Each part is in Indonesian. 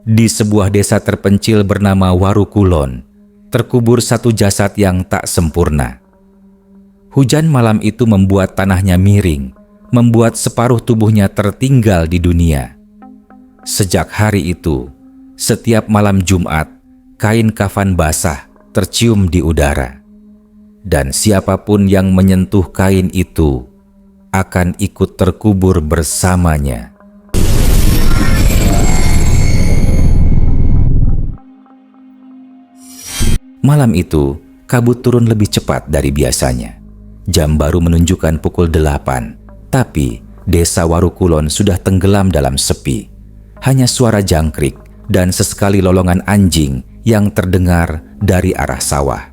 Di sebuah desa terpencil bernama Warukulon, terkubur satu jasad yang tak sempurna. Hujan malam itu membuat tanahnya miring, membuat separuh tubuhnya tertinggal di dunia. Sejak hari itu, setiap malam Jumat, kain kafan basah tercium di udara. Dan siapapun yang menyentuh kain itu akan ikut terkubur bersamanya. Malam itu, kabut turun lebih cepat dari biasanya. Jam baru menunjukkan pukul 8, tapi desa Warukulon sudah tenggelam dalam sepi. Hanya suara jangkrik dan sesekali lolongan anjing yang terdengar dari arah sawah.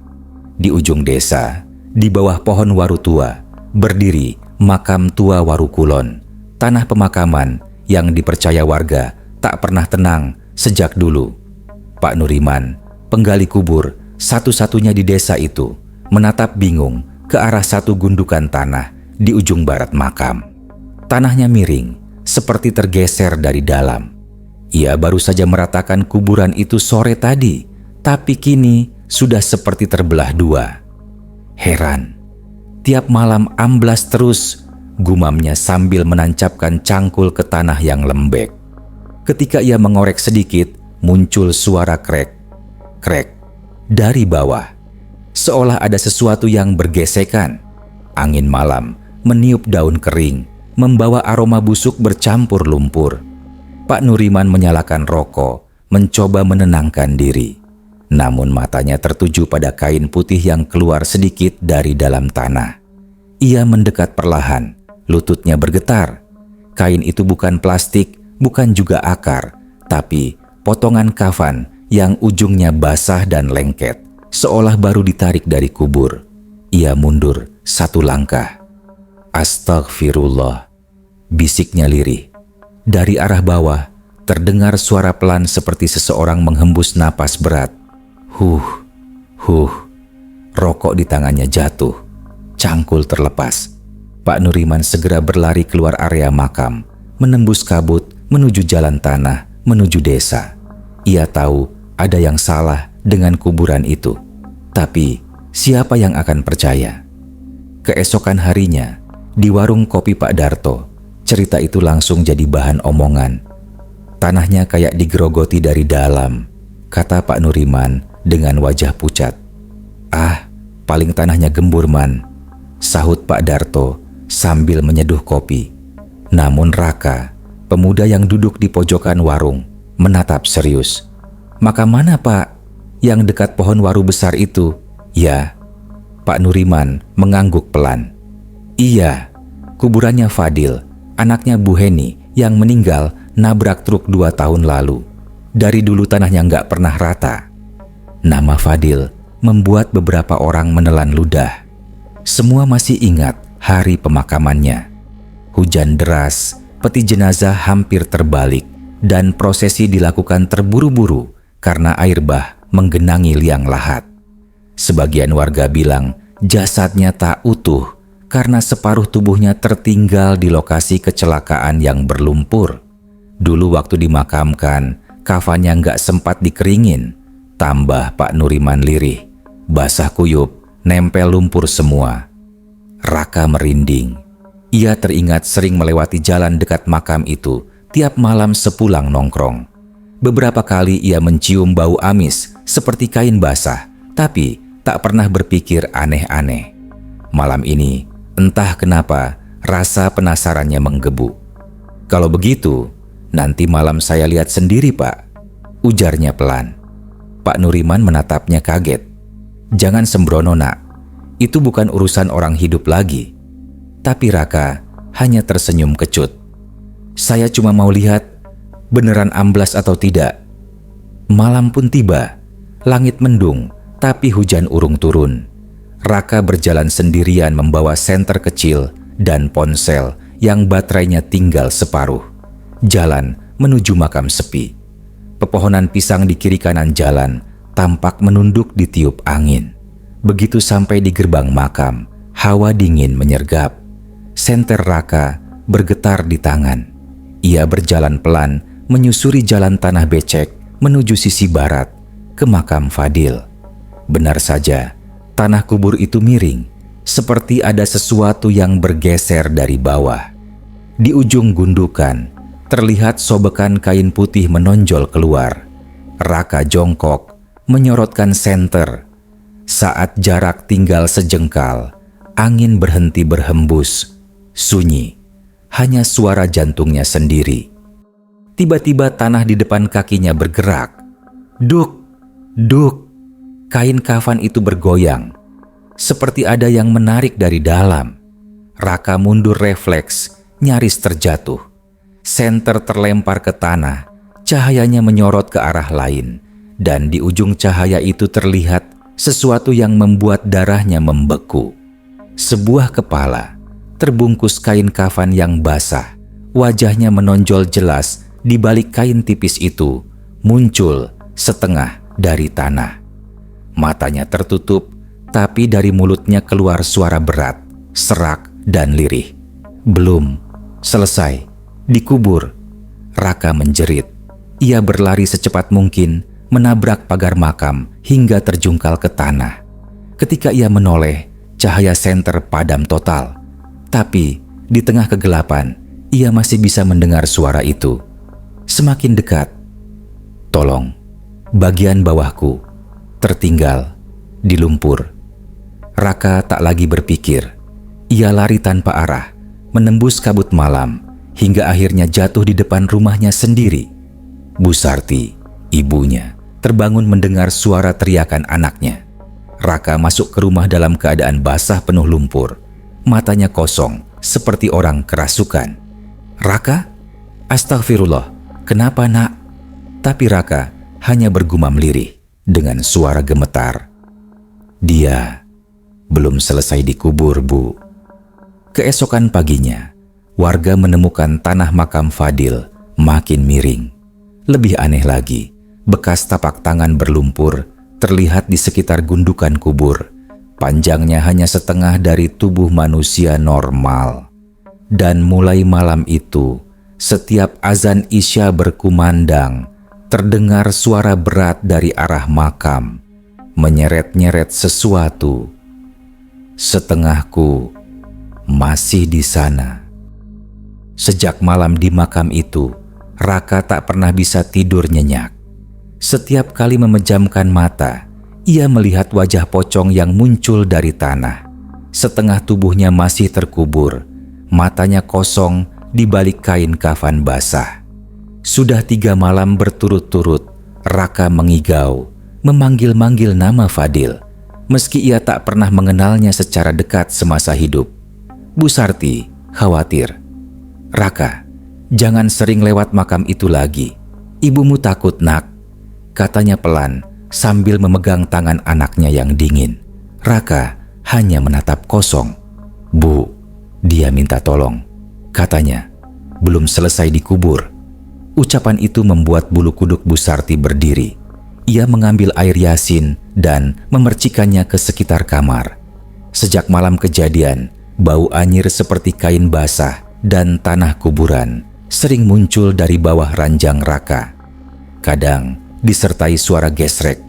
Di ujung desa, di bawah pohon waru tua, berdiri makam tua Warukulon, tanah pemakaman yang dipercaya warga tak pernah tenang sejak dulu. Pak Nuriman, penggali kubur satu-satunya di desa itu, menatap bingung ke arah satu gundukan tanah di ujung barat makam. Tanahnya miring, seperti tergeser dari dalam. Ia baru saja meratakan kuburan itu sore tadi, tapi kini sudah seperti terbelah dua. Heran, tiap malam amblas terus, gumamnya sambil menancapkan cangkul ke tanah yang lembek. Ketika ia mengorek sedikit, muncul suara krek, krek dari bawah. Seolah ada sesuatu yang bergesekan. Angin malam meniup daun kering, membawa aroma busuk bercampur lumpur. Pak Nuriman menyalakan rokok, mencoba menenangkan diri. Namun matanya tertuju pada kain putih yang keluar sedikit dari dalam tanah. Ia mendekat perlahan, lututnya bergetar. Kain itu bukan plastik, bukan juga akar, tapi potongan kafan yang ujungnya basah dan lengket, seolah baru ditarik dari kubur. Ia mundur satu langkah. Astagfirullah, bisiknya lirih. Dari arah bawah, terdengar suara pelan seperti seseorang menghembus napas berat. Huh. Rokok di tangannya jatuh. Cangkul terlepas. Pak Nuriman segera berlari keluar area makam, menembus kabut, menuju jalan tanah, menuju desa. Ia tahu ada yang salah dengan kuburan itu. Tapi siapa yang akan percaya? Keesokan harinya, di warung kopi Pak Darto, cerita itu langsung jadi bahan omongan. Tanahnya kayak digerogoti dari dalam, kata Pak Nuriman dengan wajah pucat. Ah, paling tanahnya gembur man, sahut Pak Darto sambil menyeduh kopi. Namun Raka, pemuda yang duduk di pojokan warung, menatap serius. Makam mana Pak? Yang dekat pohon waru besar itu? Ya. Pak Nuriman mengangguk pelan. Iya, kuburannya Fadil, anaknya Bu Heni yang meninggal nabrak truk 2 tahun lalu. Dari dulu tanahnya nggak pernah rata. Nama Fadil membuat beberapa orang menelan ludah. Semua masih ingat hari pemakamannya. Hujan deras, peti jenazah hampir terbalik, dan prosesi dilakukan terburu-buru karena air bah menggenangi liang lahat. Sebagian warga bilang jasadnya tak utuh karena separuh tubuhnya tertinggal di lokasi kecelakaan yang berlumpur. Dulu waktu dimakamkan, kafannya nggak sempat dikeringin. Tambah Pak Nuriman lirih, basah kuyup, nempel lumpur semua. Raka merinding. Ia teringat sering melewati jalan dekat makam itu tiap malam sepulang nongkrong. Beberapa kali ia mencium bau amis seperti kain basah, tapi tak pernah berpikir aneh-aneh. Malam ini, entah kenapa, rasa penasarannya menggebu. Kalau begitu, nanti malam saya lihat sendiri Pak, ujarnya pelan. Pak Nuriman menatapnya kaget. Jangan sembrono nak, itu bukan urusan orang hidup lagi. Tapi Raka hanya tersenyum kecut. Saya cuma mau lihat beneran amblas atau tidak. Malam pun tiba, langit mendung, tapi hujan urung turun. Raka berjalan sendirian membawa senter kecil dan ponsel yang baterainya tinggal separuh. Jalan menuju makam sepi. Pepohonan pisang di kiri kanan jalan tampak menunduk ditiup angin. Begitu sampai di gerbang makam, hawa dingin menyergap. Senter Raka bergetar di tangan. Ia berjalan pelan menyusuri jalan tanah becek menuju sisi barat ke makam Fadil. Benar saja, tanah kubur itu miring, seperti ada sesuatu yang bergeser dari bawah. Di ujung gundukan, terlihat sobekan kain putih menonjol keluar. Raka jongkok, menyorotkan senter. Saat jarak tinggal sejengkal, angin berhenti berhembus. Sunyi, hanya suara jantungnya sendiri. Tiba-tiba tanah di depan kakinya bergerak. Duk, duk. Kain kafan itu bergoyang, seperti ada yang menarik dari dalam. Raka mundur refleks, nyaris terjatuh. Senter terlempar ke tanah, cahayanya menyorot ke arah lain, dan di ujung cahaya itu terlihat sesuatu yang membuat darahnya membeku. Sebuah kepala, terbungkus kain kafan yang basah, wajahnya menonjol jelas di balik kain tipis itu, muncul setengah dari tanah. Matanya tertutup, tapi dari mulutnya keluar suara berat, serak, dan lirih. Belum selesai, dikubur. Raka menjerit. Ia berlari secepat mungkin, menabrak pagar makam hingga terjungkal ke tanah. Ketika ia menoleh, cahaya senter padam total. Tapi di tengah kegelapan, ia masih bisa mendengar suara itu. Semakin dekat. Tolong, bagian bawahku tertinggal di lumpur. Raka tak lagi berpikir. Ia lari tanpa arah, menembus kabut malam, hingga akhirnya jatuh di depan rumahnya sendiri. Bu Sarti, ibunya, terbangun mendengar suara teriakan anaknya. Raka masuk ke rumah dalam keadaan basah penuh lumpur. Matanya kosong, seperti orang kerasukan. Raka? Astagfirullah, kenapa nak? Tapi Raka hanya bergumam lirih dengan suara gemetar. Dia belum selesai dikubur, Bu. Keesokan paginya, warga menemukan tanah makam Fadil makin miring. Lebih aneh lagi, bekas tapak tangan berlumpur terlihat di sekitar gundukan kubur. Panjangnya hanya setengah dari tubuh manusia normal. Dan mulai malam itu, setiap azan Isya berkumandang, terdengar suara berat dari arah makam, menyeret-nyeret sesuatu. Setengahku masih di sana. Sejak malam di makam itu, Raka tak pernah bisa tidur nyenyak. Setiap kali memejamkan mata, ia melihat wajah pocong yang muncul dari tanah. Setengah tubuhnya masih terkubur, matanya kosong di balik kain kafan basah. Sudah 3 malam berturut-turut, Raka mengigau, memanggil-manggil nama Fadil, meski ia tak pernah mengenalnya secara dekat semasa hidup. Bu Sarti khawatir. Raka, jangan sering lewat makam itu lagi. Ibumu takut, nak, katanya pelan sambil memegang tangan anaknya yang dingin. Raka hanya menatap kosong. Bu, dia minta tolong, katanya. Belum selesai dikubur. Ucapan itu membuat bulu kuduk Bu Sarti berdiri. Ia mengambil air yasin dan memercikannya ke sekitar kamar. Sejak malam kejadian, bau anyir seperti kain basah dan tanah kuburan sering muncul dari bawah ranjang Raka. Kadang disertai suara gesrek,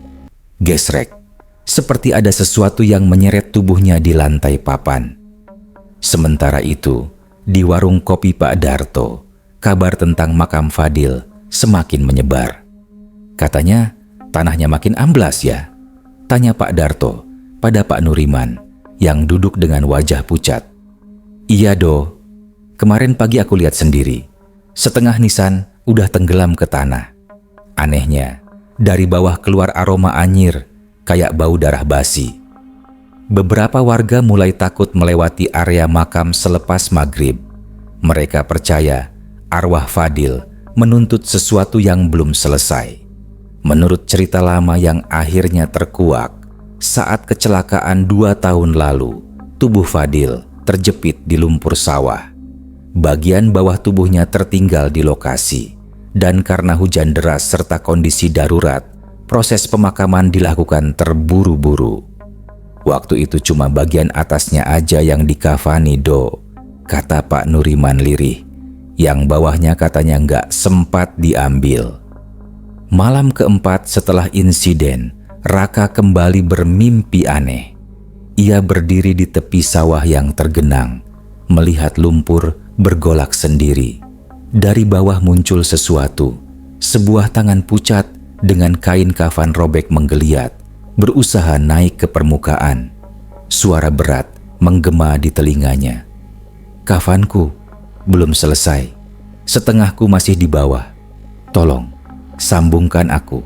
gesrek, seperti ada sesuatu yang menyeret tubuhnya di lantai papan. Sementara itu, di warung kopi Pak Darto, kabar tentang makam Fadil semakin menyebar. Katanya, tanahnya makin amblas ya? Tanya Pak Darto pada Pak Nuriman yang duduk dengan wajah pucat. Iya do, kemarin pagi aku lihat sendiri. Setengah nisan udah tenggelam ke tanah. Anehnya, dari bawah keluar aroma anyir, kayak bau darah basi. Beberapa warga mulai takut melewati area makam selepas maghrib. Mereka percaya arwah Fadil menuntut sesuatu yang belum selesai. Menurut cerita lama yang akhirnya terkuak, saat kecelakaan 2 tahun lalu, tubuh Fadil terjepit di lumpur sawah. Bagian bawah tubuhnya tertinggal di lokasi, dan karena hujan deras serta kondisi darurat, proses pemakaman dilakukan terburu-buru. Waktu itu cuma bagian atasnya aja yang dikafani do, kata Pak Nuriman lirih. Yang bawahnya katanya nggak sempat diambil. Malam keempat setelah insiden, Raka kembali bermimpi aneh. Ia berdiri di tepi sawah yang tergenang, melihat lumpur bergolak sendiri. Dari bawah muncul sesuatu, sebuah tangan pucat dengan kain kafan robek menggeliat, berusaha naik ke permukaan. Suara berat menggema di telinganya. "Kafanku belum selesai. Setengahku masih di bawah. Tolong, sambungkan aku."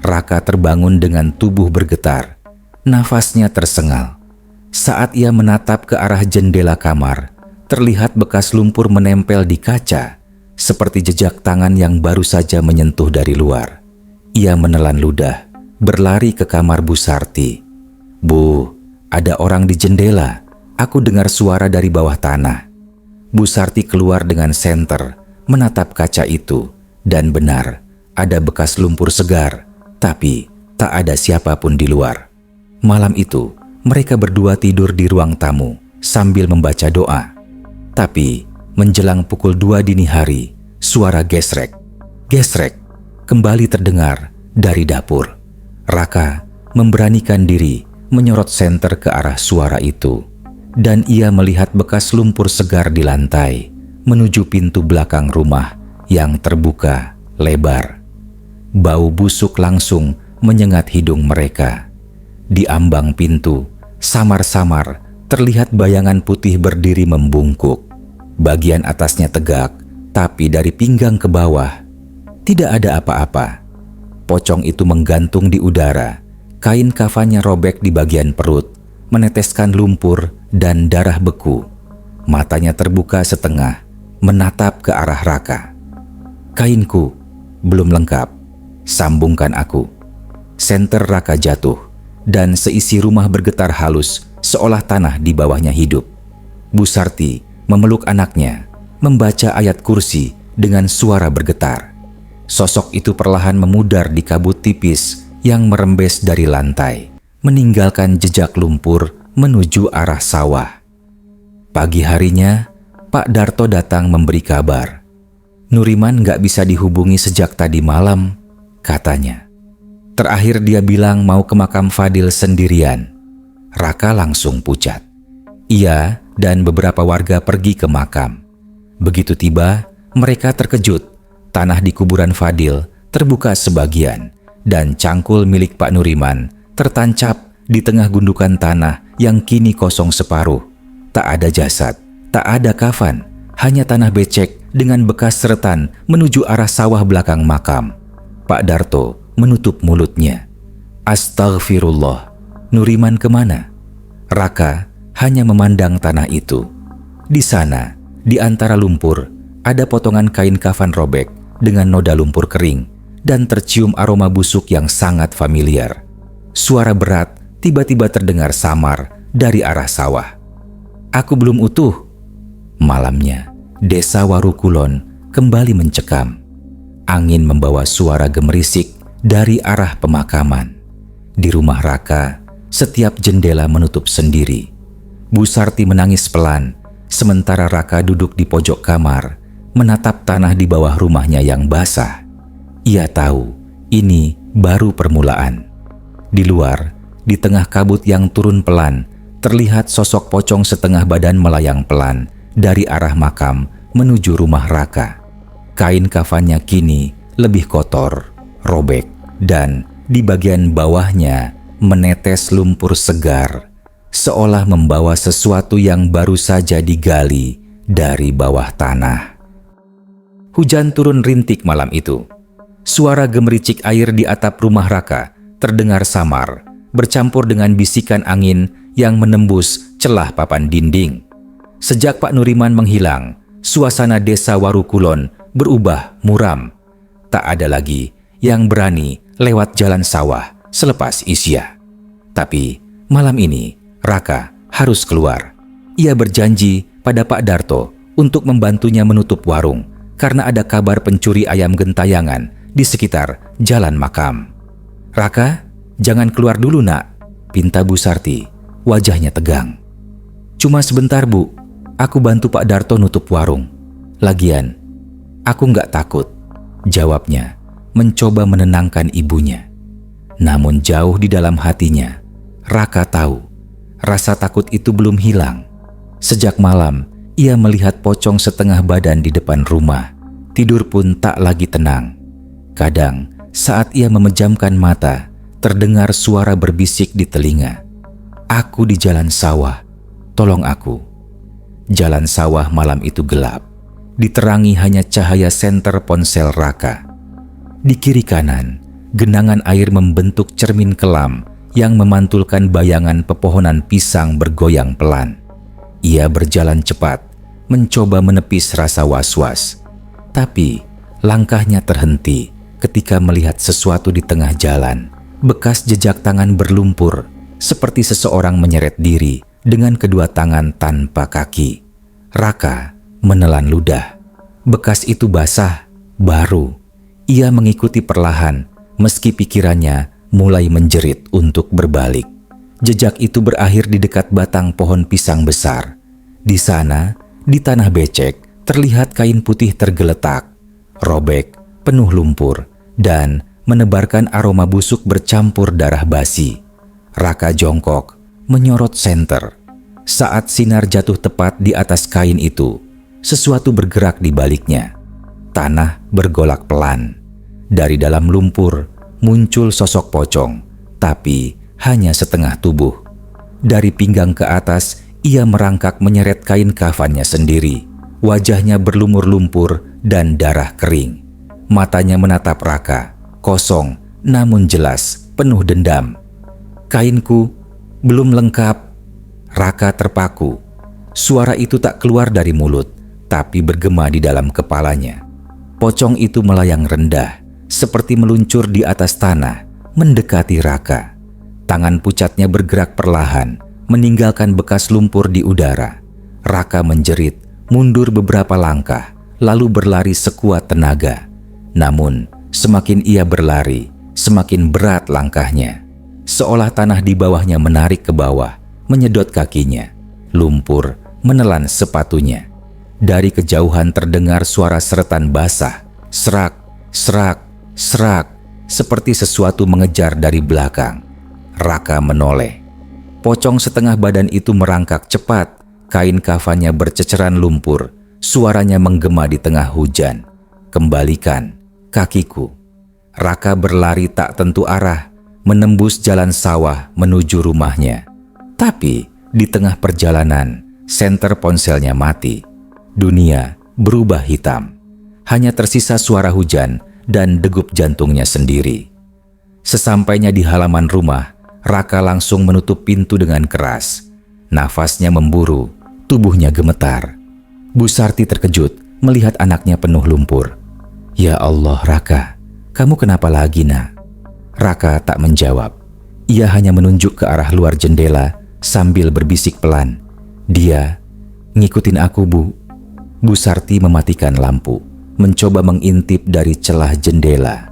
Raka terbangun dengan tubuh bergetar. Nafasnya tersengal. Saat ia menatap ke arah jendela kamar, terlihat bekas lumpur menempel di kaca, seperti jejak tangan yang baru saja menyentuh dari luar. Ia menelan ludah, berlari ke kamar Bu Sarti. "Bu, ada orang di jendela. Aku dengar suara dari bawah tanah." Bu Sarti keluar dengan senter, menatap kaca itu, dan benar, ada bekas lumpur segar, tapi tak ada siapapun di luar. Malam itu, mereka berdua tidur di ruang tamu sambil membaca doa. Tapi menjelang pukul 2 dini hari, suara gesrek kembali terdengar dari dapur. Raka memberanikan diri menyorot senter ke arah suara itu, dan ia melihat bekas lumpur segar di lantai menuju pintu belakang rumah yang terbuka lebar. Bau busuk langsung menyengat hidung mereka. Di ambang pintu, samar-samar terlihat bayangan putih berdiri membungkuk. Bagian atasnya tegak, tapi dari pinggang ke bawah tidak ada apa-apa. Pocong itu menggantung di udara. Kain kafannya robek di bagian perut, meneteskan lumpur dan darah beku. Matanya terbuka setengah, menatap ke arah Raka. "Kainku belum lengkap. Sambungkan aku." Senter Raka jatuh, dan seisi rumah bergetar halus seolah tanah di bawahnya hidup. Bu Sarti memeluk anaknya, membaca ayat kursi dengan suara bergetar. Sosok itu perlahan memudar di kabut tipis yang merembes dari lantai, meninggalkan jejak lumpur menuju arah sawah. Pagi harinya, Pak Darto datang memberi kabar. "Nuriman gak bisa dihubungi sejak tadi malam," katanya. "Terakhir dia bilang mau ke makam Fadil sendirian." Raka langsung pucat. Ia dan beberapa warga pergi ke makam. Begitu tiba, mereka terkejut. Tanah di kuburan Fadil terbuka sebagian, dan cangkul milik Pak Nuriman tertancap di tengah gundukan tanah yang kini kosong separuh. Tak ada jasad, tak ada kafan, hanya tanah becek dengan bekas seretan menuju arah sawah belakang makam. Pak Darto menutup mulutnya. "Astagfirullah, Nuriman kemana?" Raka hanya memandang tanah itu. Di sana, di antara lumpur, ada potongan kain kafan robek dengan noda lumpur kering, dan tercium aroma busuk yang sangat familiar. Suara berat tiba-tiba terdengar samar dari arah sawah. "Aku belum utuh." Malamnya, desa Warukulon kembali mencekam. Angin membawa suara gemerisik dari arah pemakaman. Di rumah Raka, setiap jendela menutup sendiri. Bu Sarti menangis pelan, sementara Raka duduk di pojok kamar, menatap tanah di bawah rumahnya yang basah. Ia tahu ini baru permulaan. Di luar, di tengah kabut yang turun pelan, terlihat sosok pocong setengah badan melayang pelan dari arah makam menuju rumah Raka. Kain kafannya kini lebih kotor, robek, dan di bagian bawahnya menetes lumpur segar, seolah membawa sesuatu yang baru saja digali dari bawah tanah. Hujan turun rintik malam itu. Suara gemericik air di atap rumah Raka terdengar samar, bercampur dengan bisikan angin yang menembus celah papan dinding. Sejak Pak Nuriman menghilang, suasana desa Warukulon berubah muram. Tak ada lagi yang berani lewat jalan sawah selepas isya. Tapi malam ini Raka harus keluar. Ia berjanji pada Pak Darto untuk membantunya menutup warung karena ada kabar pencuri ayam gentayangan di sekitar jalan makam. "Raka, jangan keluar dulu nak," pinta Bu Sarti, wajahnya tegang. "Cuma sebentar Bu, aku bantu Pak Darto nutup warung." Lagian, aku nggak takut, jawabnya, mencoba menenangkan ibunya. Namun jauh di dalam hatinya, Raka tahu rasa takut itu belum hilang. Sejak malam, ia melihat pocong setengah badan di depan rumah. Tidur pun tak lagi tenang. Kadang, saat ia memejamkan mata, terdengar suara berbisik di telinga. "Aku di jalan sawah, tolong aku." Jalan sawah malam itu gelap, diterangi hanya cahaya senter ponsel Raka. Di kiri kanan, genangan air membentuk cermin kelam yang memantulkan bayangan pepohonan pisang bergoyang pelan. Ia berjalan cepat, mencoba menepis rasa was-was. Tapi, langkahnya terhenti ketika melihat sesuatu di tengah jalan. Bekas jejak tangan berlumpur, seperti seseorang menyeret diri dengan kedua tangan tanpa kaki. Raka menelan ludah. Bekas itu basah, baru. Ia mengikuti perlahan, meski pikirannya mulai menjerit untuk berbalik. Jejak itu berakhir di dekat batang pohon pisang besar. Di sana, di tanah becek, terlihat kain putih tergeletak, robek, penuh lumpur, dan menebarkan aroma busuk bercampur darah basi. Raka jongkok, menyorot senter. Saat sinar jatuh tepat di atas kain itu, sesuatu bergerak di baliknya. Tanah bergolak pelan. Dari dalam lumpur muncul sosok pocong, tapi hanya setengah tubuh. Dari pinggang ke atas, ia merangkak menyeret kain kafannya sendiri. Wajahnya berlumur lumpur dan darah kering. Matanya menatap Raka, kosong namun jelas, penuh dendam. "Kainku belum lengkap." Raka terpaku. Suara itu tak keluar dari mulut, tapi bergema di dalam kepalanya. Pocong itu melayang rendah, seperti meluncur di atas tanah, mendekati Raka. Tangan pucatnya bergerak perlahan, meninggalkan bekas lumpur di udara. Raka menjerit, mundur beberapa langkah, lalu berlari sekuat tenaga. Namun, semakin ia berlari, semakin berat langkahnya. Seolah tanah di bawahnya menarik ke bawah, menyedot kakinya. Lumpur menelan sepatunya. Dari kejauhan terdengar suara seretan basah, serak, serak, serak, seperti sesuatu mengejar dari belakang. Raka menoleh. Pocong setengah badan itu merangkak cepat, kain kafannya berceceran lumpur, suaranya menggema di tengah hujan. "Kembalikan kakiku." Raka berlari tak tentu arah, menembus jalan sawah menuju rumahnya. Tapi di tengah perjalanan, senter ponselnya mati. Dunia berubah hitam. Hanya tersisa suara hujan dan degup jantungnya sendiri. Sesampainya di halaman rumah, Raka langsung menutup pintu dengan keras. Nafasnya memburu, tubuhnya gemetar. Bu Sarti terkejut melihat anaknya penuh lumpur. "Ya Allah, Raka, kamu kenapa lagi, nak?" Raka tak menjawab. Ia hanya menunjuk ke arah luar jendela sambil berbisik pelan, "Dia ngikutin aku, Bu." Bu Sarti mematikan lampu, mencoba mengintip dari celah jendela.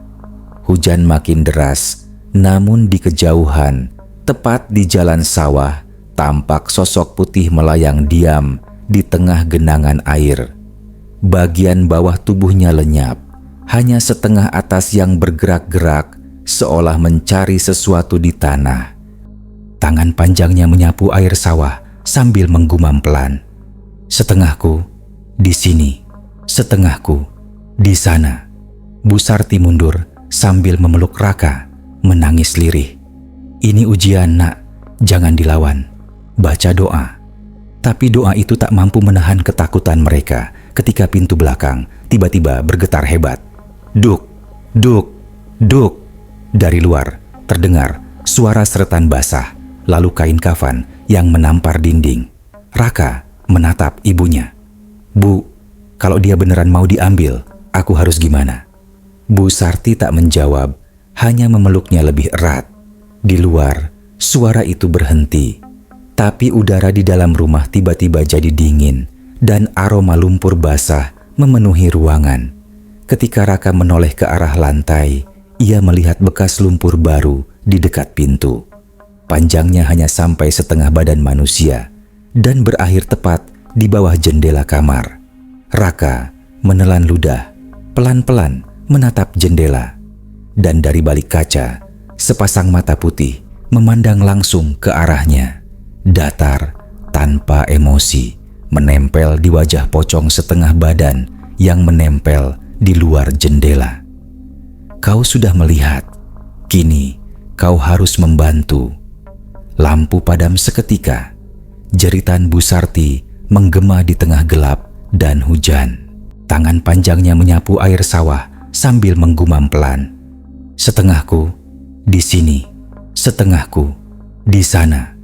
Hujan makin deras, namun di kejauhan, tepat di jalan sawah, tampak sosok putih melayang diam di tengah genangan air. Bagian bawah tubuhnya lenyap, hanya setengah atas yang bergerak-gerak, seolah mencari sesuatu di tanah. Tangan panjangnya menyapu air sawah sambil menggumam pelan. "Setengahku di sini, setengahku di sana." Bu Sarti mundur sambil memeluk Raka, menangis lirih. "Ini ujian, nak, jangan dilawan. Baca doa." Tapi doa itu tak mampu menahan ketakutan mereka ketika pintu belakang tiba-tiba bergetar hebat. Duk, duk, duk. Dari luar terdengar suara seretan basah, lalu kain kafan yang menampar dinding. Raka menatap ibunya. "Bu, kalau dia beneran mau diambil, aku harus gimana?" Bu Sarti tak menjawab, hanya memeluknya lebih erat. Di luar, suara itu berhenti. Tapi udara di dalam rumah tiba-tiba jadi dingin dan aroma lumpur basah memenuhi ruangan. Ketika Raka menoleh ke arah lantai, ia melihat bekas lumpur baru di dekat pintu. Panjangnya hanya sampai setengah badan manusia dan berakhir tepat di bawah jendela kamar. Raka menelan ludah, pelan-pelan menatap jendela. Dan dari balik kaca, sepasang mata putih memandang langsung ke arahnya. Datar, tanpa emosi, menempel di wajah pocong setengah badan yang menempel di luar jendela. Kau sudah melihat, kini kau harus membantu. Lampu padam seketika. Jeritan Bu Sarti menggema di tengah gelap dan hujan. Tangan panjangnya menyapu air sawah sambil menggumam pelan. Setengahku di sini, setengahku di sana.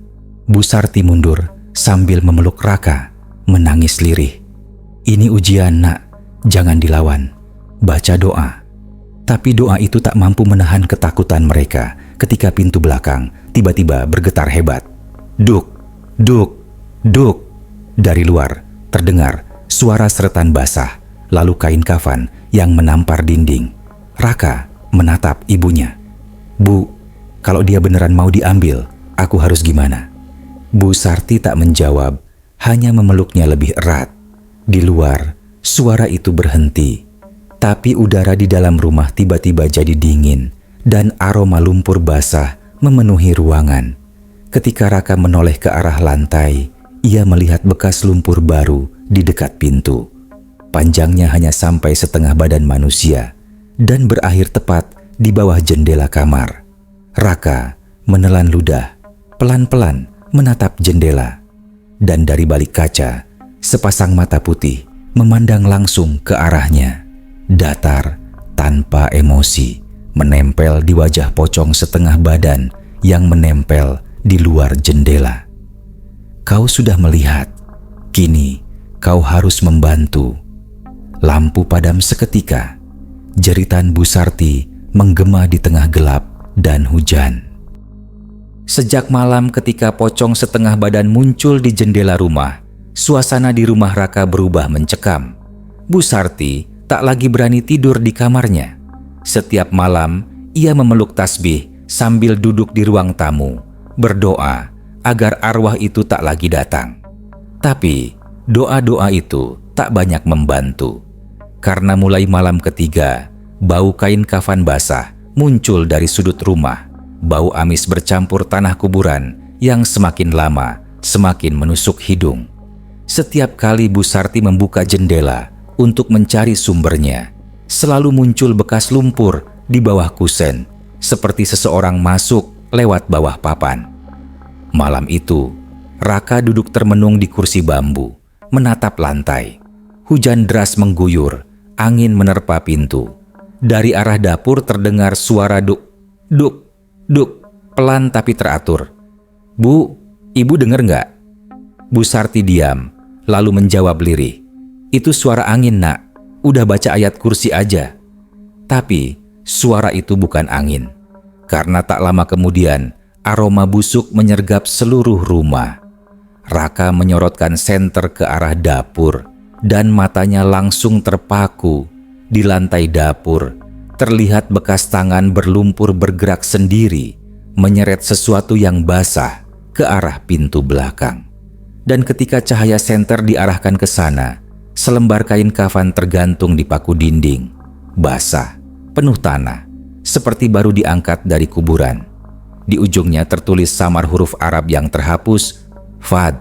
Bu Sarti mundur sambil memeluk Raka, menangis lirih. Ini ujian, nak, jangan dilawan. Baca doa. Tapi doa itu tak mampu menahan ketakutan mereka ketika pintu belakang tiba-tiba bergetar hebat. Duk, duk, duk. Dari luar terdengar suara seretan basah, lalu kain kafan yang menampar dinding. Raka menatap ibunya. Bu, kalau dia beneran mau diambil, aku harus gimana? Bu Sarti tak menjawab, hanya memeluknya lebih erat. Di luar, suara itu berhenti. Tapi udara di dalam rumah tiba-tiba jadi dingin dan aroma lumpur basah memenuhi ruangan. Ketika Raka menoleh ke arah lantai, ia melihat bekas lumpur baru di dekat pintu. Panjangnya hanya sampai setengah badan manusia dan berakhir tepat di bawah jendela kamar. Raka menelan ludah, pelan-pelan menatap jendela. Dan dari balik kaca, sepasang mata putih memandang langsung ke arahnya. Datar, tanpa emosi, menempel di wajah pocong setengah badan yang menempel di luar jendela. Kau sudah melihat, kini kau harus membantu. Lampu padam seketika. Jeritan Bu Sarti menggema di tengah gelap dan hujan. Sejak malam ketika pocong setengah badan muncul di jendela rumah, suasana di rumah Raka berubah mencekam. Bu Sarti tak lagi berani tidur di kamarnya. Setiap malam, ia memeluk tasbih sambil duduk di ruang tamu, berdoa agar arwah itu tak lagi datang. Tapi, doa-doa itu tak banyak membantu. Karena mulai malam ketiga, bau kain kafan basah muncul dari sudut rumah. Bau amis bercampur tanah kuburan yang semakin lama semakin menusuk hidung. Setiap kali Bu Sarti membuka jendela untuk mencari sumbernya, selalu muncul bekas lumpur di bawah kusen, seperti seseorang masuk lewat bawah papan. Malam itu, Raka duduk termenung di kursi bambu, menatap lantai. Hujan deras mengguyur, angin menerpa pintu. Dari arah dapur terdengar suara duk, duk, duk, pelan tapi teratur. Bu, ibu dengar nggak? Bu Sarti diam, lalu menjawab lirih. Itu suara angin, nak. Udah baca ayat kursi aja. Tapi, suara itu bukan angin. Karena tak lama kemudian, aroma busuk menyergap seluruh rumah. Raka menyorotkan senter ke arah dapur, dan matanya langsung terpaku. Di lantai dapur, terlihat bekas tangan berlumpur bergerak sendiri, menyeret sesuatu yang basah ke arah pintu belakang. Dan ketika cahaya senter diarahkan ke sana, selembar kain kafan tergantung di paku dinding, basah, penuh tanah, seperti baru diangkat dari kuburan. Di ujungnya tertulis samar huruf Arab yang terhapus, Fad.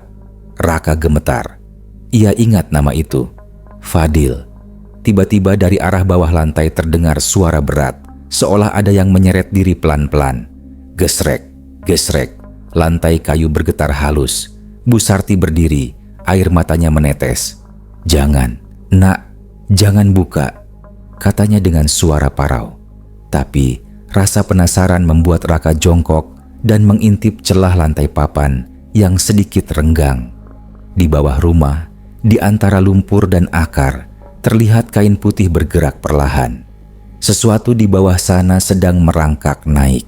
Raka gemetar. Ia ingat nama itu, Fadil. Tiba-tiba dari arah bawah lantai terdengar suara berat, seolah ada yang menyeret diri pelan-pelan. Gesrek, gesrek, lantai kayu bergetar halus. Bu Sarti berdiri, air matanya menetes. Jangan, nak, jangan buka, katanya dengan suara parau. Tapi rasa penasaran membuat Raka jongkok dan mengintip celah lantai papan yang sedikit renggang. Di bawah rumah, di antara lumpur dan akar, terlihat kain putih bergerak perlahan. Sesuatu di bawah sana sedang merangkak naik.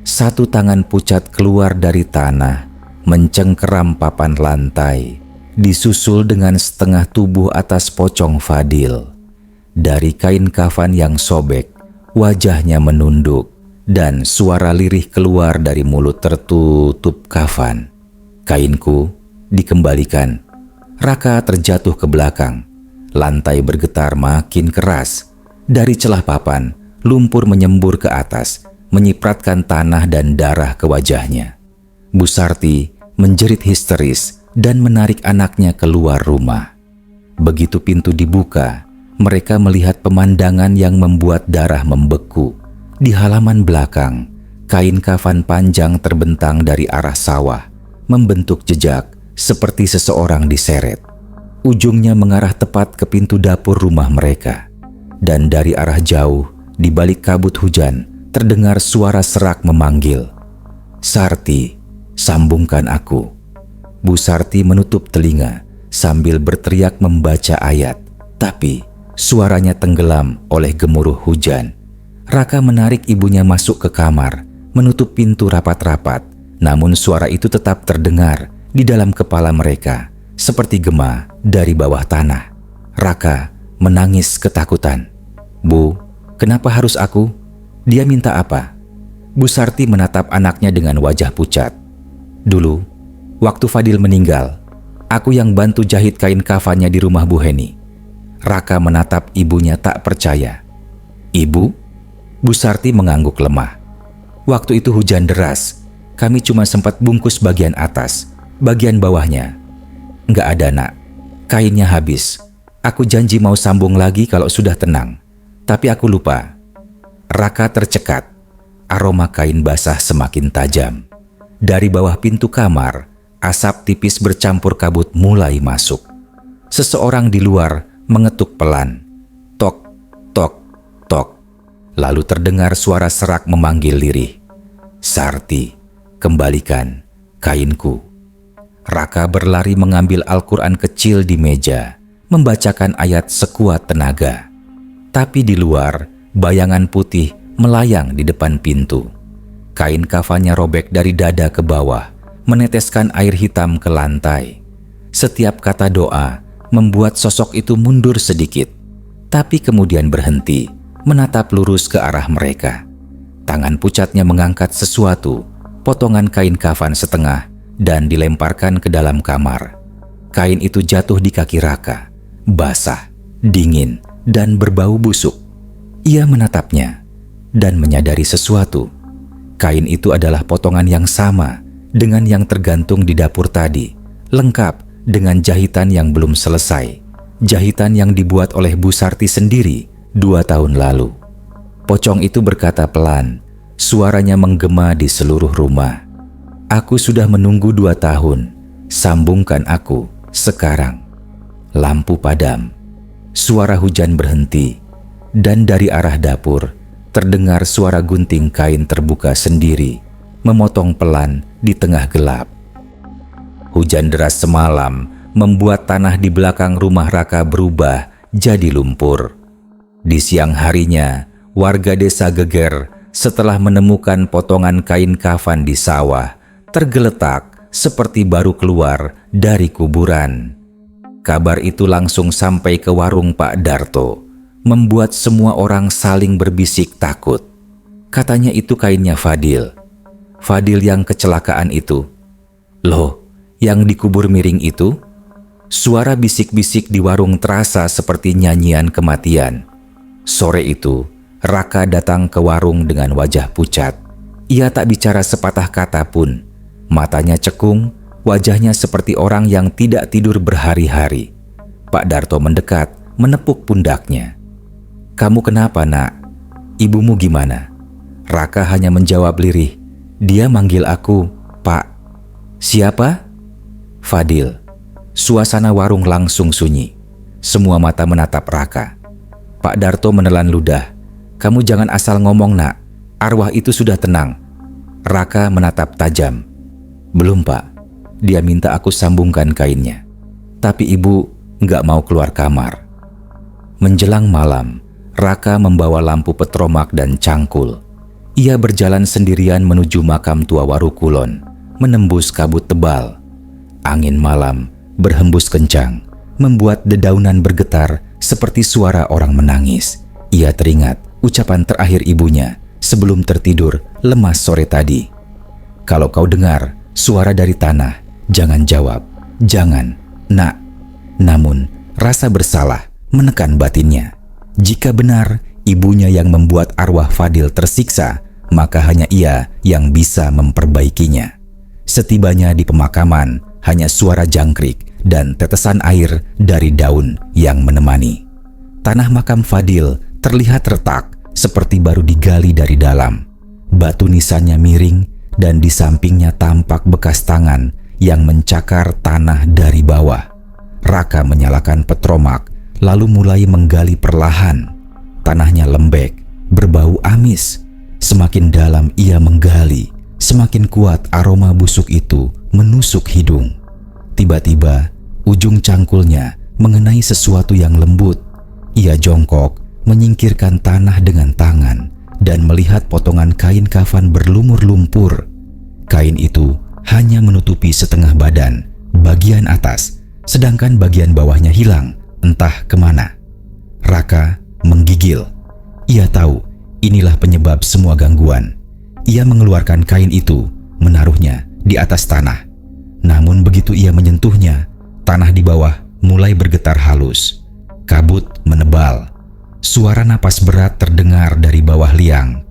Satu tangan pucat keluar dari tanah, mencengkeram papan lantai, disusul dengan setengah tubuh atas pocong Fadil. Dari kain kafan yang sobek, wajahnya menunduk, dan suara lirih keluar dari mulut tertutup kafan. Kainku dikembalikan. Raka terjatuh ke belakang. Lantai bergetar makin keras. Dari celah papan, lumpur menyembur ke atas, menyipratkan tanah dan darah ke wajahnya. Bu Sarti menjerit histeris dan menarik anaknya keluar rumah. Begitu pintu dibuka, mereka melihat pemandangan yang membuat darah membeku. Di halaman belakang, kain kafan panjang terbentang dari arah sawah, membentuk jejak seperti seseorang diseret. Ujungnya mengarah tepat ke pintu dapur rumah mereka. Dan dari arah jauh, di balik kabut hujan, terdengar suara serak memanggil. "Sarti, sambungkan aku." Bu Sarti menutup telinga sambil berteriak membaca ayat, tapi suaranya tenggelam oleh gemuruh hujan. Raka menarik ibunya masuk ke kamar, menutup pintu rapat-rapat, namun suara itu tetap terdengar di dalam kepala mereka, seperti gema dari bawah tanah. Raka menangis ketakutan. "Bu, kenapa harus aku? Dia minta apa?" Bu Sarti menatap anaknya dengan wajah pucat. "Dulu, waktu Fadil meninggal, aku yang bantu jahit kain kafannya di rumah Bu Heni." Raka menatap ibunya tak percaya. "Ibu?" Bu Sarti mengangguk lemah. "Waktu itu hujan deras, kami cuma sempat bungkus bagian atas, bagian bawahnya nggak ada, Nak. Kainnya habis. Aku janji mau sambung lagi kalau sudah tenang, tapi aku lupa." Raka tercekat. Aroma kain basah semakin tajam. Dari bawah pintu kamar, asap tipis bercampur kabut mulai masuk. Seseorang di luar mengetuk pelan. Tok, tok, tok. Lalu terdengar suara serak memanggil lirih. "Sarti, kembalikan kainku." Raka berlari mengambil Al-Quran kecil di meja, membacakan ayat sekuat tenaga. Tapi di luar, bayangan putih melayang di depan pintu. Kain kafannya robek dari dada ke bawah, meneteskan air hitam ke lantai. Setiap kata doa membuat sosok itu mundur sedikit, tapi kemudian berhenti, menatap lurus ke arah mereka. Tangan pucatnya mengangkat sesuatu, potongan kain kafan setengah, dan dilemparkan ke dalam kamar. Kain itu jatuh di kaki Raka, basah, dingin, dan berbau busuk. Ia menatapnya dan menyadari sesuatu. Kain itu adalah potongan yang sama dengan yang tergantung di dapur tadi, lengkap dengan jahitan yang belum selesai, jahitan yang dibuat oleh Bu Sarti sendiri 2 tahun lalu. Pocong itu berkata pelan, suaranya menggema di seluruh rumah. "Aku sudah menunggu 2 tahun, sambungkan aku sekarang." Lampu padam, suara hujan berhenti, dan dari arah dapur terdengar suara gunting kain terbuka sendiri, memotong pelan di tengah gelap. Hujan deras semalam membuat tanah di belakang rumah Raka berubah jadi lumpur. Di siang harinya, warga desa geger setelah menemukan potongan kain kafan di sawah, tergeletak seperti baru keluar dari kuburan. Kabar itu langsung sampai ke warung Pak Darto, membuat semua orang saling berbisik takut. Katanya itu kainnya Fadil. Fadil yang kecelakaan itu. "Loh, yang dikubur miring itu?" Suara bisik-bisik di warung terasa seperti nyanyian kematian. Sore itu, Raka datang ke warung dengan wajah pucat. Ia tak bicara sepatah kata pun. Matanya cekung, wajahnya seperti orang yang tidak tidur berhari-hari. Pak Darto mendekat, menepuk pundaknya. "Kamu kenapa, Nak? Ibumu gimana?" Raka hanya menjawab lirih. "Dia manggil aku, Pak." "Siapa?" "Fadil." Suasana warung langsung sunyi. Semua mata menatap Raka. Pak Darto menelan ludah. "Kamu jangan asal ngomong, Nak. Arwah itu sudah tenang." Raka menatap tajam. "Belum, Pak. Dia minta aku sambungkan kainnya. Tapi ibu nggak mau keluar kamar." Menjelang malam, Raka membawa lampu petromak dan cangkul. Ia berjalan sendirian menuju makam tua Warukulon, menembus kabut tebal. Angin malam berhembus kencang, membuat dedaunan bergetar seperti suara orang menangis. Ia teringat ucapan terakhir ibunya sebelum tertidur lemas sore tadi. "Kalau kau dengar suara dari tanah, jangan jawab. Jangan, Nak." Namun, rasa bersalah menekan batinnya. Jika benar ibunya yang membuat arwah Fadil tersiksa, maka hanya ia yang bisa memperbaikinya. Setibanya di pemakaman, hanya suara jangkrik dan tetesan air dari daun yang menemani. Tanah makam Fadil terlihat retak seperti baru digali dari dalam. Batu nisannya miring dan di sampingnya tampak bekas tangan yang mencakar tanah dari bawah. Raka menyalakan petromak lalu mulai menggali perlahan. Tanahnya lembek, berbau amis. Semakin dalam ia menggali, semakin kuat aroma busuk itu menusuk hidung. Tiba-tiba ujung cangkulnya mengenai sesuatu yang lembut. Ia jongkok, menyingkirkan tanah dengan tangan dan melihat potongan kain kafan berlumur lumpur. Kain itu hanya menutupi setengah badan, bagian atas, sedangkan bagian bawahnya hilang, entah kemana. Raka menggigil. Ia tahu inilah penyebab semua gangguan. Ia mengeluarkan kain itu, menaruhnya di atas tanah. Namun begitu ia menyentuhnya, tanah di bawah mulai bergetar halus. Kabut menebal. Suara napas berat terdengar dari bawah liang.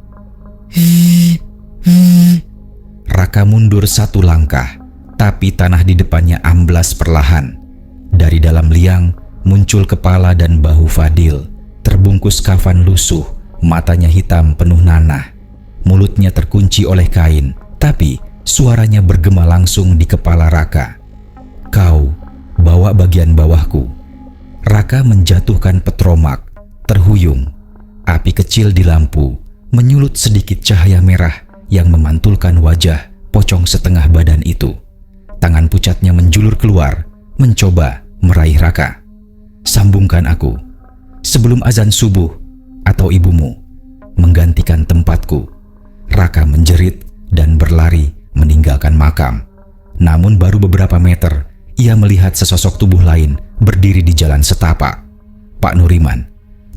Raka mundur satu langkah, tapi tanah di depannya amblas perlahan. Dari dalam liang muncul kepala dan bahu Fadil, terbungkus kafan lusuh, matanya hitam penuh nanah. Mulutnya terkunci oleh kain, tapi suaranya bergema langsung di kepala Raka. "Kau bawa bagian bawahku." Raka menjatuhkan petromak, terhuyung. Api kecil di lampu menyulut sedikit cahaya merah yang memantulkan wajah pocong setengah badan itu. Tangan pucatnya menjulur keluar, mencoba meraih Raka. "Sambungkan aku sebelum azan subuh atau ibumu menggantikan tempatku." Raka menjerit dan berlari meninggalkan makam. Namun baru beberapa meter ia melihat sesosok tubuh lain berdiri di jalan setapak. Pak Nuriman.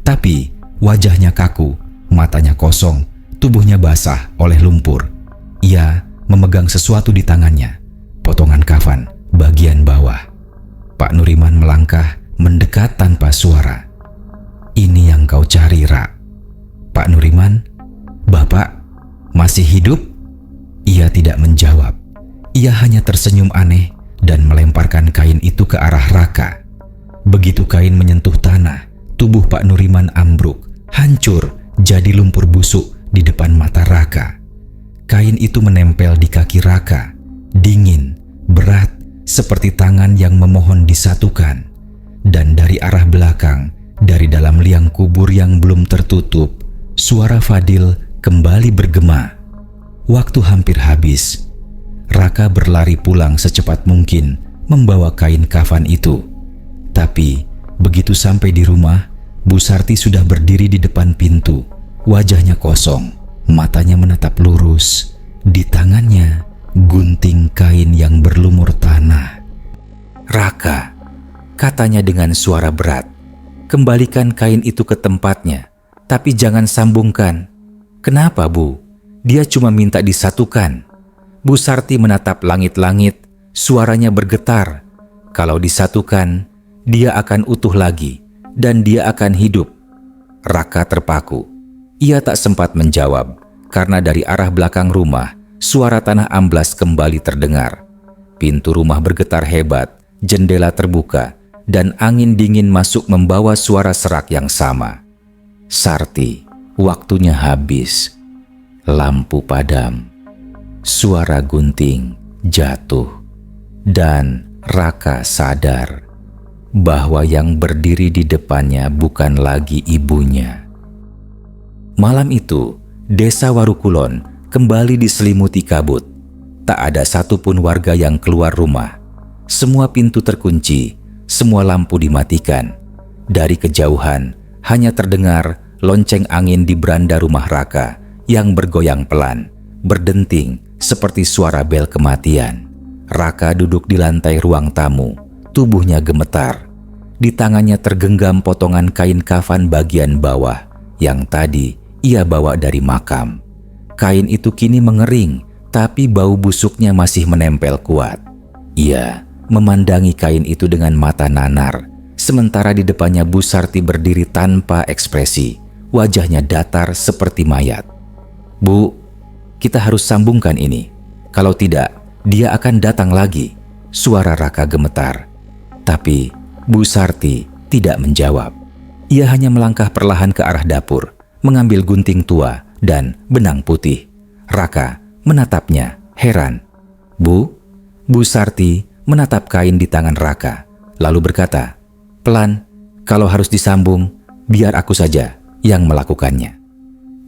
Tapi wajahnya kaku, matanya kosong, tubuhnya basah oleh lumpur. Ia memegang sesuatu di tangannya, potongan kafan bagian bawah. Pak Nuriman melangkah mendekat tanpa suara. "Ini yang kau cari, Ra." "Pak Nuriman, Bapak masih hidup?" Ia tidak menjawab. Ia hanya tersenyum aneh dan melemparkan kain itu ke arah Raka. Begitu kain menyentuh tanah, tubuh Pak Nuriman ambruk, hancur jadi lumpur busuk di depan mata Raka. Kain itu menempel di kaki Raka, dingin, berat, seperti tangan yang memohon disatukan. Dan dari arah belakang, dari dalam liang kubur yang belum tertutup, suara Fadil kembali bergema. Waktu hampir habis. Raka berlari pulang secepat mungkin membawa kain kafan itu. Tapi begitu sampai di rumah, Bu Sarti sudah berdiri di depan pintu. Wajahnya kosong, matanya menatap lurus. Di tangannya gunting kain yang berlumur tanah. "Raka," katanya dengan suara berat, "kembalikan kain itu ke tempatnya, tapi jangan sambungkan." "Kenapa, Bu? Dia cuma minta disatukan." Bu Sarti menatap langit-langit, suaranya bergetar. "Kalau disatukan, dia akan utuh lagi dan dia akan hidup." Raka terpaku. Ia tak sempat menjawab karena dari arah belakang rumah suara tanah amblas kembali terdengar. Pintu rumah bergetar hebat, jendela terbuka dan angin dingin masuk membawa suara serak yang sama. "Sarti, waktunya habis." Lampu padam. Suara gunting jatuh dan Raka sadar bahwa yang berdiri di depannya bukan lagi ibunya. Malam itu, Desa Warukulon kembali diselimuti kabut. Tak ada satupun warga yang keluar rumah. Semua pintu terkunci, semua lampu dimatikan. Dari kejauhan, hanya terdengar lonceng angin di beranda rumah Raka yang bergoyang pelan, berdenting seperti suara bel kematian. Raka duduk di lantai ruang tamu, tubuhnya gemetar. Di tangannya tergenggam potongan kain kafan bagian bawah yang tadi ia bawa dari makam. Kain itu kini mengering, tapi bau busuknya masih menempel kuat. Ia memandangi kain itu dengan mata nanar, sementara di depannya Bu Sarti berdiri tanpa ekspresi, wajahnya datar seperti mayat. "Bu, kita harus sambungkan ini. Kalau tidak, dia akan datang lagi," suara Raka gemetar. Tapi Bu Sarti tidak menjawab. Ia hanya melangkah perlahan ke arah dapur, mengambil gunting tua dan benang putih. Raka menatapnya, heran. "Bu?" Bu Sarti menatap kain di tangan Raka, lalu berkata, "Pelan, kalau harus disambung, biar aku saja yang melakukannya."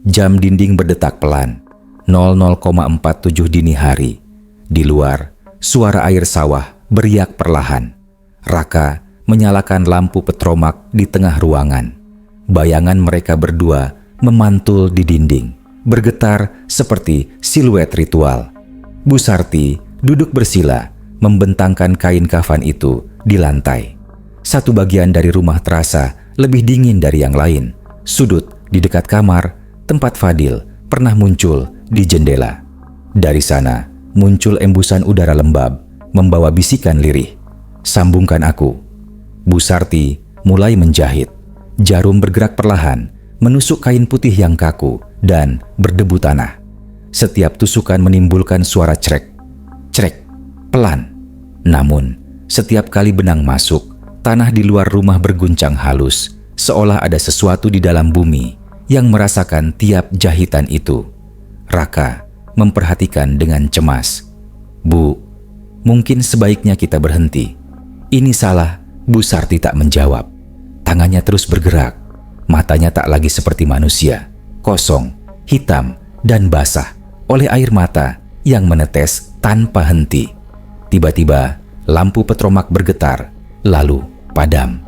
Jam dinding berdetak pelan, 00,47 dini hari. Di luar, suara air sawah beriak perlahan. Raka menyalakan lampu petromak di tengah ruangan. Bayangan mereka berdua memantul di dinding, bergetar seperti siluet ritual. Bu Sarti duduk bersila, membentangkan kain kafan itu di lantai. Satu bagian dari rumah terasa lebih dingin dari yang lain. Sudut di dekat kamar, tempat Fadil pernah muncul di jendela. Dari sana muncul embusan udara lembab, membawa bisikan lirih. "Sambungkan aku." Bu Sarti mulai menjahit. Jarum bergerak perlahan, menusuk kain putih yang kaku dan berdebu tanah. Setiap tusukan menimbulkan suara crek, crek, pelan. Namun, setiap kali benang masuk, tanah di luar rumah berguncang halus, seolah ada sesuatu di dalam bumi yang merasakan tiap jahitan itu. Raka memperhatikan dengan cemas. "Bu, mungkin sebaiknya kita berhenti." "Ini salah." Bu Sarti tak menjawab. Tangannya terus bergerak. Matanya tak lagi seperti manusia, kosong, hitam, dan basah oleh air mata yang menetes tanpa henti. Tiba-tiba, lampu petromak bergetar, lalu padam.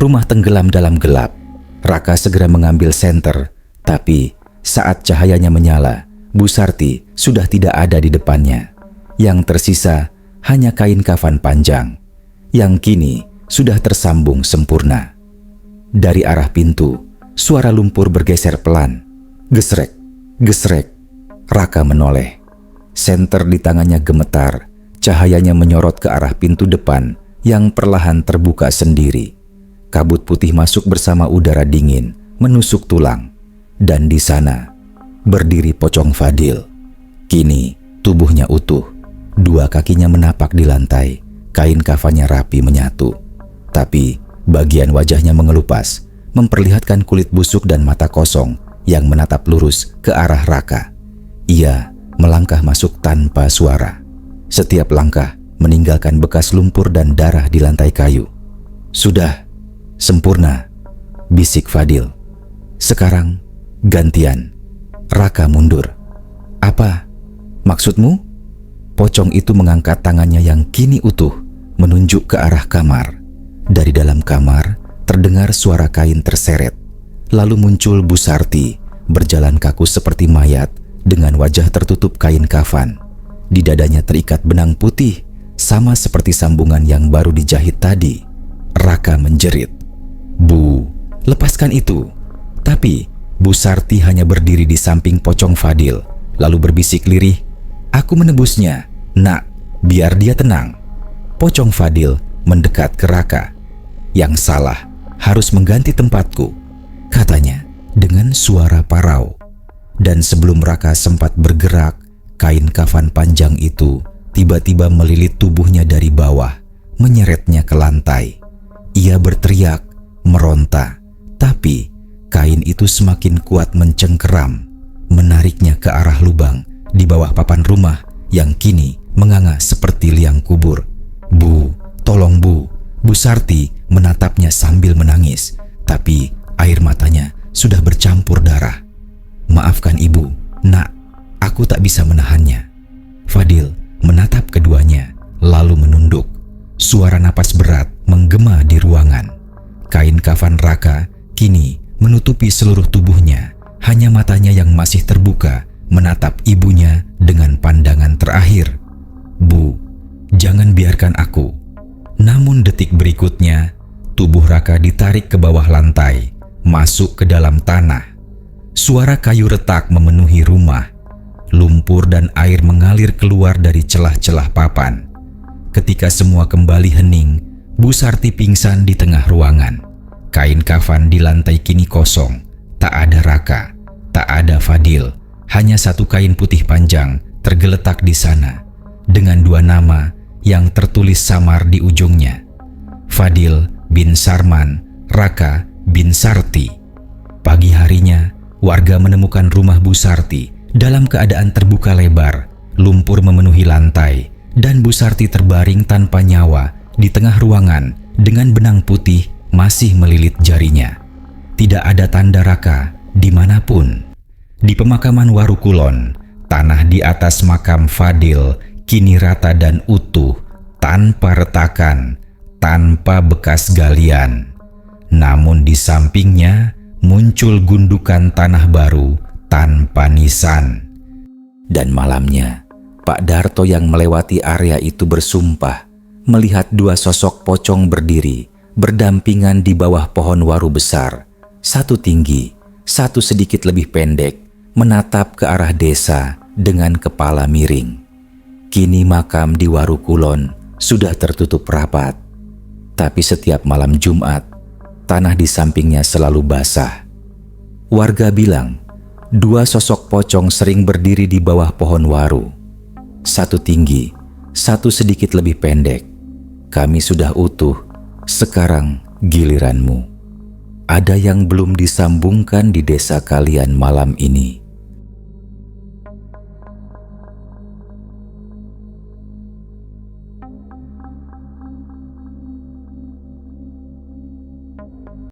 Rumah tenggelam dalam gelap. Raka segera mengambil senter, tapi saat cahayanya menyala, Bu Sarti sudah tidak ada di depannya. Yang tersisa hanya kain kafan panjang, yang kini sudah tersambung sempurna. Dari arah pintu, suara lumpur bergeser pelan. Gesrek, gesrek. Raka menoleh. Senter di tangannya gemetar. Cahayanya menyorot ke arah pintu depan yang perlahan terbuka sendiri. Kabut putih masuk bersama udara dingin, menusuk tulang. Dan di sana, berdiri pocong Fadil. Kini, tubuhnya utuh. Dua kakinya menapak di lantai. Kain kafannya rapi menyatu. Tapi bagian wajahnya mengelupas, memperlihatkan kulit busuk dan mata kosong yang menatap lurus ke arah Raka. Ia melangkah masuk tanpa suara. Setiap langkah meninggalkan bekas lumpur dan darah di lantai kayu. "Sudah, sempurna," bisik Fadil. "Sekarang gantian." Raka mundur. "Apa maksudmu?" Pocong itu mengangkat tangannya yang kini utuh, menunjuk ke arah kamar. Dari dalam kamar terdengar suara kain terseret. Lalu muncul Bu Sarti, berjalan kaku seperti mayat dengan wajah tertutup kain kafan. Di dadanya terikat benang putih, sama seperti sambungan yang baru dijahit tadi. Raka menjerit, "Bu, lepaskan itu." Tapi Bu Sarti hanya berdiri di samping pocong Fadil, lalu berbisik lirih, "Aku menebusnya, nak, biar dia tenang." Pocong Fadil mendekat ke Raka. "Yang salah harus mengganti tempatku," katanya dengan suara parau. Dan sebelum Raka sempat bergerak, kain kafan panjang itu tiba-tiba melilit tubuhnya dari bawah, menyeretnya ke lantai. Ia berteriak, meronta, tapi kain itu semakin kuat mencengkeram, menariknya ke arah lubang di bawah papan rumah yang kini menganga seperti liang kubur. "Bu, tolong Bu." Bu Sarti menatapnya sambil menangis, tapi air matanya sudah bercampur darah. "Maafkan Ibu, nak, aku tak bisa menahannya." Fadil menatap keduanya, lalu menunduk. Suara napas berat menggema di ruangan. Kain kafan Raka kini menutupi seluruh tubuhnya, hanya matanya yang masih terbuka menatap ibunya dengan pandangan terakhir. "Bu, jangan biarkan aku." Namun detik berikutnya, tubuh Raka ditarik ke bawah lantai, masuk ke dalam tanah. Suara kayu retak memenuhi rumah. Lumpur dan air mengalir keluar dari celah-celah papan. Ketika semua kembali hening, Bu Sarti pingsan di tengah ruangan. Kain kafan di lantai kini kosong. Tak ada Raka, tak ada Fadil. Hanya satu kain putih panjang tergeletak di sana, dengan dua nama yang tertulis samar di ujungnya. Fadil bin Sarman, Raka bin Sarti. Pagi harinya, warga menemukan rumah Bu Sarti dalam keadaan terbuka lebar, lumpur memenuhi lantai, dan Bu Sarti terbaring tanpa nyawa di tengah ruangan dengan benang putih masih melilit jarinya. Tidak ada tanda Raka dimanapun. Di pemakaman Warukulon, tanah di atas makam Fadil kini rata dan utuh, tanpa retakan, tanpa bekas galian. Namun di sampingnya muncul gundukan tanah baru tanpa nisan. Dan malamnya, Pak Darto yang melewati area itu bersumpah melihat dua sosok pocong berdiri berdampingan di bawah pohon waru besar, satu tinggi, satu sedikit lebih pendek, menatap ke arah desa dengan kepala miring. Kini makam di Warukulon sudah tertutup rapat, tapi setiap malam Jumat, tanah di sampingnya selalu basah. Warga bilang, dua sosok pocong sering berdiri di bawah pohon waru. Satu tinggi, satu sedikit lebih pendek. Kami sudah utuh, sekarang giliranmu. Ada yang belum disambungkan di desa kalian malam ini?